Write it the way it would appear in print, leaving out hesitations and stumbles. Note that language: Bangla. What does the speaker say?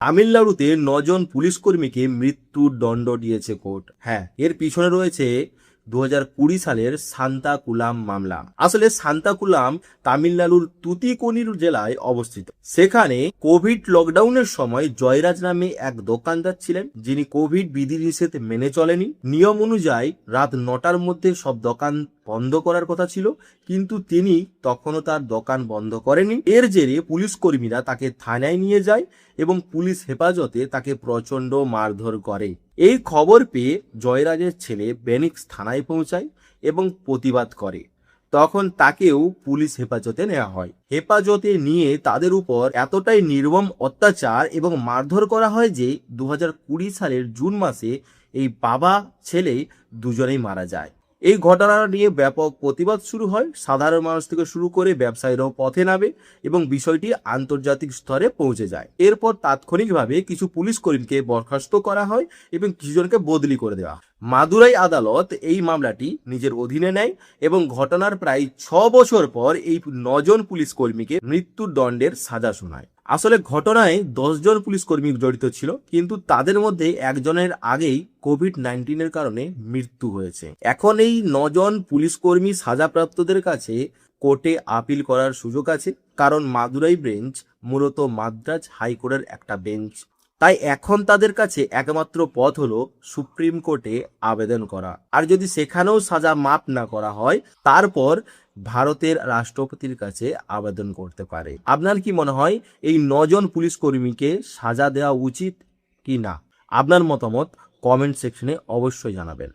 তামিলনাড়ুতে 9 জন পুলিশ কর্মীকে মৃত্যুর দণ্ড দিয়েছে কোর্ট। হ্যাঁ, এর পিছনে রয়েছে 2020 সালের সান্তাকুলাম মামলা। আসলে সান্তাকুলাম তামিলনাড়ুর তুতিকোনির জেলায় অবস্থিত। সেখানে কোভিড লকডাউনের সময় জয়রাজ নামে এক দোকানদার ছিলেন, যিনি কোভিড বিধিনিষেধ মেনে চলেনি। নিয়ম অনুযায়ী রাত 9টার মধ্যে সব দোকান বন্ধ করার কথা ছিল, কিন্তু তিনি তখনও তার দোকান বন্ধ করেনি। এর জেরে পুলিশ কর্মীরা তাকে থানায় নিয়ে যায় এবং পুলিশ হেফাজতে তাকে প্রচণ্ড মারধর করে। এই খবর পেয়ে জয়রাজের ছেলে বেনিক্স থানায় পৌঁছায় এবং প্রতিবাদ করে। তখন তাকেও পুলিশ হেফাজতে নেওয়া হয়। হেফাজতে নিয়ে তাদের উপর এতটাই নির্মম অত্যাচার এবং মারধর করা হয় যে 2020 সালের জুন মাসে এই বাবা ছেলে দুজনেই মারা যায়। এই ঘটনা নিয়ে ব্যাপক প্রতিবাদ শুরু হয়। সাধারণ মানুষ থেকে শুরু করে ব্যবসায়ীরাও পথে নামে এবং বিষয়টি আন্তর্জাতিক স্তরে পৌঁছে যায়। এরপর তাৎক্ষণিকভাবে কিছু পুলিশ কর্মীকে বরখাস্ত করা হয় এবং কিছুজনকে বদলি করে দেওয়া হয়। মাদুরাই আদালত এই মামলাটি নিজের অধীনে নেয় এবং ঘটনার প্রায় 6 বছর পর এই 9 জন পুলিশ কর্মীকে মৃত্যুর দণ্ডের সাজা শোনায়। আসলে ঘটনায় 10 জন পুলিশ কর্মী জড়িত ছিল, কিন্তু তাদের মধ্যে একজনের আগেই কোভিড-19 কারণে মৃত্যু হয়েছে। এখন এই 9 জন পুলিশ কর্মী সাজাপ্রাপ্তদের কাছে কোর্টে আপিল করার সুযোগ আছে, কারণ মাদুরাই বেঞ্চ মূলত মাদ্রাজ হাইকোর্টের একটা বেঞ্চ। তাই এখন তাদের কাছে একমাত্র পথ হলো সুপ্রিম কোর্টে আবেদন করা। আর যদি সেখানেও সাজা মাপ না করা হয়, তারপর ভারতের রাষ্ট্রপতির কাছে আবেদন করতে পারে। আপনার কি মনে হয় এই 9 জন পুলিশ কর্মীকে সাজা দেওয়া উচিত কি না? আপনার মতামত কমেন্ট সেকশনে অবশ্যই জানাবেন।